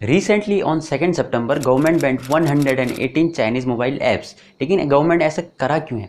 Recently on 2 September government band 118 Chinese mobile apps. लेकिन government ऐसा करा क्यों है?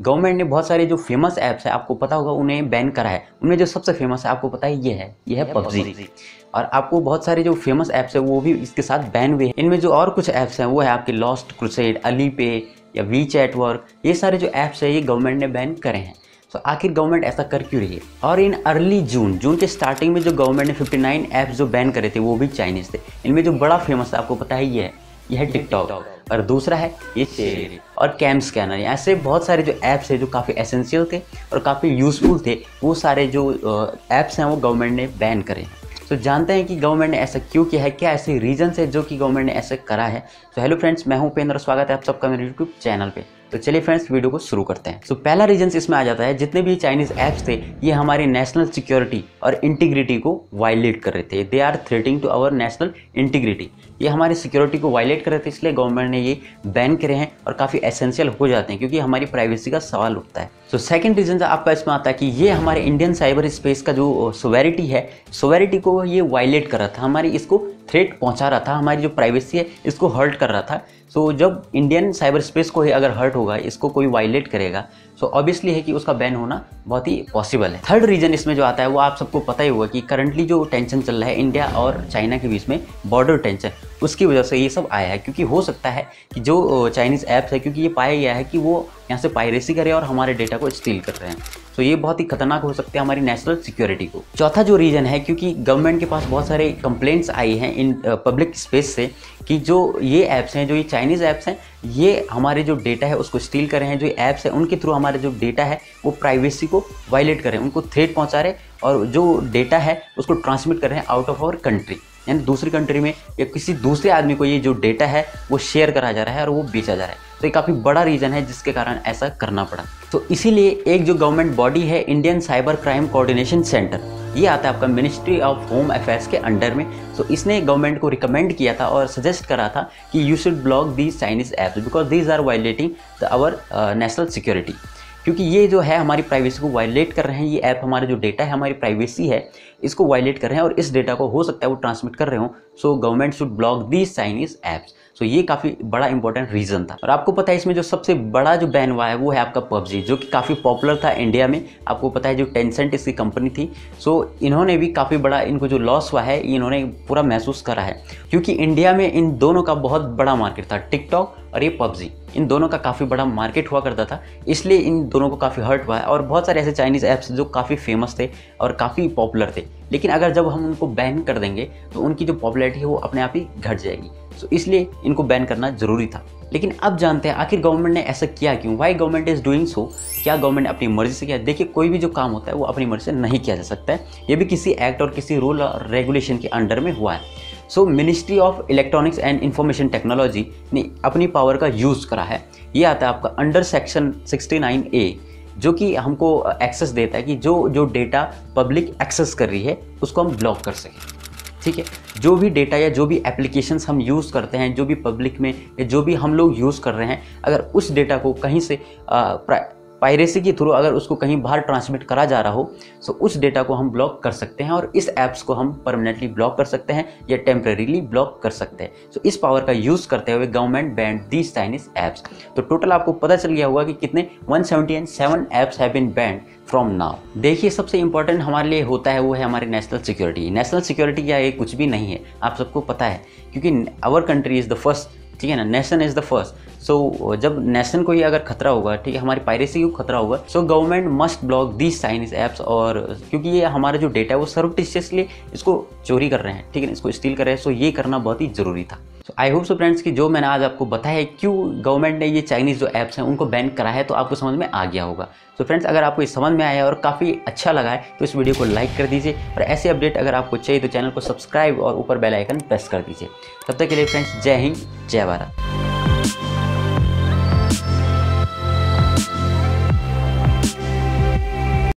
गवर्नमेंट ने बहुत सारे जो फेमस ऐप्स हैं, आपको पता होगा, उन्हें बैन करा है। उनमें जो सबसे फेमस है, आपको पता है, ये है पबजी। और आपको बहुत सारे जो फेमस ऐप्स है वो भी इसके साथ बैन हुए हैं। इनमें जो और कुछ ऐप्स हैं वो है आपके लॉस्ट क्रूसेड, अलीपे या वी चैट वर्क। ये सारे जो ऐप्स है ये गवर्नमेंट ने बैन करे हैं। तो आखिर गवर्नमेंट ऐसा कर क्यों रही है? और इन अर्ली जून के स्टार्टिंग में जो गवर्नमेंट ने 59 ऐप्स जो बैन करे थे वो भी चाइनीज़ थे। इनमें जो बड़ा फेमस है, आपको पता है, ये है टिकटॉक, और दूसरा है ये चेरी और कैम स्कैनर। ऐसे बहुत सारे जो ऐप्स है जो काफ़ी एसेंशियल थे और काफ़ी यूज़फुल थे, वो सारे जो ऐप्स हैं वो गवर्नमेंट ने बैन करे हैं। तो जानते हैं कि गवर्नमेंट ने ऐसा क्यों किया है, क्या ऐसे रीजंस है जो कि गवर्नमेंट ने ऐसा करा है। तो हेलो फ्रेंड्स, मैं हूं उपेंद्र, स्वागत है आप सबका मेरे यूट्यूब चैनल पे। तो चलिए फ्रेंड्स, वीडियो को शुरू करते हैं। तो पहला रीजन इसमें आ जाता है, जितने भी चाइनीज़ ऐप्स थे ये हमारी नेशनल सिक्योरिटी और इंटीग्रिटी को वायलेट कर रहे थे। They are threatening to our national integrity. ये हमारी सिक्योरिटी को वायलेट कर रहे थे, इसलिए गवर्नमेंट ने ये बैन करे हैं और काफ़ी एसेंशियल हो जाते हैं क्योंकि हमारी प्राइवेसी का सवाल उठता है। तो सेकंड रीजन आपका इसमें आता है कि ये हमारे इंडियन साइबर स्पेस का जो सोवेरिटी है, सोवेरिटी को ये वायलेट कर रहा था, हमारी इसको थ्रेट पहुंचा रहा था, हमारी जो प्राइवेसी है इसको हर्ट कर रहा था। सो जब इंडियन साइबर स्पेस को ही अगर हर्ट होगा, इसको कोई वायलेट करेगा, सो ऑब्वियसली है कि उसका बैन होना बहुत ही पॉसिबल है। थर्ड रीजन इसमें जो आता है वो आप सबको पता ही होगा कि करंटली जो टेंशन चल रहा है इंडिया और चाइना के बीच में, बॉर्डर टेंशन, उसकी वजह से ये सब आया है। क्योंकि हो सकता है कि जो चाइनीज़ ऐप्स है, क्योंकि ये पाया गया है कि वो यहाँ से पायरेसी करे और हमारे डेटा को स्टील कर रहे हैं, तो ये बहुत ही खतरनाक हो सकते हैं हमारी नेशनल सिक्योरिटी को। चौथा जो रीज़न है, क्योंकि गवर्नमेंट के पास बहुत सारे कंप्लेंट्स आई हैं इन पब्लिक स्पेस से कि जो ये ऐप्स हैं, जो ये चाइनीज़ ऐप्स हैं, ये हमारे जो डेटा है उसको स्टील कर रहे हैं। जो ऐप्स हैं उनके थ्रू हमारे जो डेटा है वो प्राइवेसी को वायलेट कर रहे हैं, उनको थ्रेट पहुंचा रहे हैं और जो डेटा है उसको ट्रांसमिट कर रहे हैं आउट ऑफ आवर कंट्री, यानी दूसरी कंट्री में या किसी दूसरे आदमी को ये जो डेटा है वो शेयर करा जा रहा है और वो बेचा जा रहा है। तो ये काफ़ी बड़ा रीज़न है जिसके कारण ऐसा करना पड़ा। तो इसीलिए एक जो गवर्नमेंट बॉडी है, Indian cyber crime coordination centre, ये आता है आपका मिनिस्ट्री ऑफ होम अफेयर्स के अंडर में। तो इसने गवर्नमेंट को रिकमेंड किया था और सजेस्ट करा था कि you should block these Chinese apps because these are violating our national security. क्योंकि ये जो है हमारी प्राइवेसी को वायलेट कर रहे हैं, ये ऐप हमारा जो डेटा है, हमारी प्राइवेसी है, इसको वायलेट कर रहे हैं और इस डेटा को हो सकता है वो ट्रांसमिट कर रहे हो। So government should block these Chinese apps. So ये काफ़ी बड़ा इंपॉर्टेंट रीज़न था। और आपको पता है इसमें जो सबसे बड़ा जो बैन हुआ है वो है आपका पबजी, जो कि काफ़ी पॉपुलर था इंडिया में। आपको पता है जो टेंसेंट इसकी कंपनी थी, सो इन्होंने भी काफ़ी बड़ा, इनको जो लॉस हुआ है इन्होंने पूरा महसूस करा है। क्योंकि इंडिया में इन दोनों का बहुत बड़ा मार्केट था, टिकटॉक और ये पबजी, इन दोनों का काफ़ी बड़ा मार्केट हुआ करता था, इसलिए इन दोनों को काफ़ी हर्ट हुआ है। और बहुत सारे ऐसे चाइनीज़ ऐप्स जो काफ़ी फेमस थे और काफ़ी पॉपुलर थे, लेकिन अगर जब हम उनको बैन कर देंगे तो उनकी जो पॉपुलैरिटी है वो अपने आप ही घट जाएगी। सो इसलिए इनको बैन करना ज़रूरी था। लेकिन अब जानते हैं आखिर गवर्नमेंट ने ऐसा किया क्यों, why government is doing so. क्या गवर्नमेंट ने अपनी मर्जी से किया? देखिए, कोई भी जो काम होता है वो अपनी मर्जी से नहीं किया जा सकता है, ये भी किसी एक्ट और किसी रूल और रेगुलेशन के अंडर में हुआ है। सो ministry of electronics and information technology ने अपनी पावर का यूज़ करा है। ये आता है आपका अंडर सेक्शन 69A, जो कि हमको एक्सेस देता है कि जो डेटा पब्लिक एक्सेस कर रही है उसको हम ब्लॉक कर सकें। ठीक है, जो भी डेटा या जो भी एप्लीकेशंस हम यूज़ करते हैं, जो भी पब्लिक में या जो भी हम लोग यूज़ कर रहे हैं, अगर उस डेटा को कहीं से पायरेसी के थ्रू अगर उसको कहीं बाहर ट्रांसमिट करा जा रहा हो, तो उस डेटा को हम ब्लॉक कर सकते हैं और इस ऐप्स को हम परमानेंटली ब्लॉक कर सकते हैं या टेम्परेरीली ब्लॉक कर सकते हैं। तो इस पावर का यूज़ करते हुए government banned these Chinese apps. तो टोटल आपको पता चल गया होगा कि कितने 177 apps have been banned from now. देखिए, सबसे इंपॉर्टेंट हमारे लिए होता है वो है हमारी नेशनल सिक्योरिटी। नेशनल सिक्योरिटी क्या है? कुछ भी नहीं है, आप सबको पता है, क्योंकि our country is the first, ठीक है ना, nation is the first. So जब नेशन को ही अगर खतरा होगा, ठीक है, हमारी पायरेसी को खतरा होगा, so government must block these Chinese apps. और क्योंकि ये हमारा जो डेटा है वो सर्वटिशियसली इसको चोरी कर रहे हैं, ठीक है, इसको स्टील कर रहे हैं, सो ये करना बहुत ही ज़रूरी था। सो आई होप सो फ्रेंड्स कि जो मैंने आज आपको बताया है क्यों गवर्नमेंट ने ये चाइनीज़ जो ऐप्स हैं उनको बैन करा है, तो आपको समझ में आ गया होगा। तो फ्रेंड्स, अगर आपको ये समझ में आया और काफ़ी अच्छा लगा है तो इस वीडियो को लाइक कर दीजिए और ऐसे अपडेट अगर आपको चाहिए तो चैनल को सब्सक्राइब और ऊपर बेल आइकन प्रेस कर दीजिए। तब तक के लिए फ्रेंड्स, जय हिंद, जय भारत।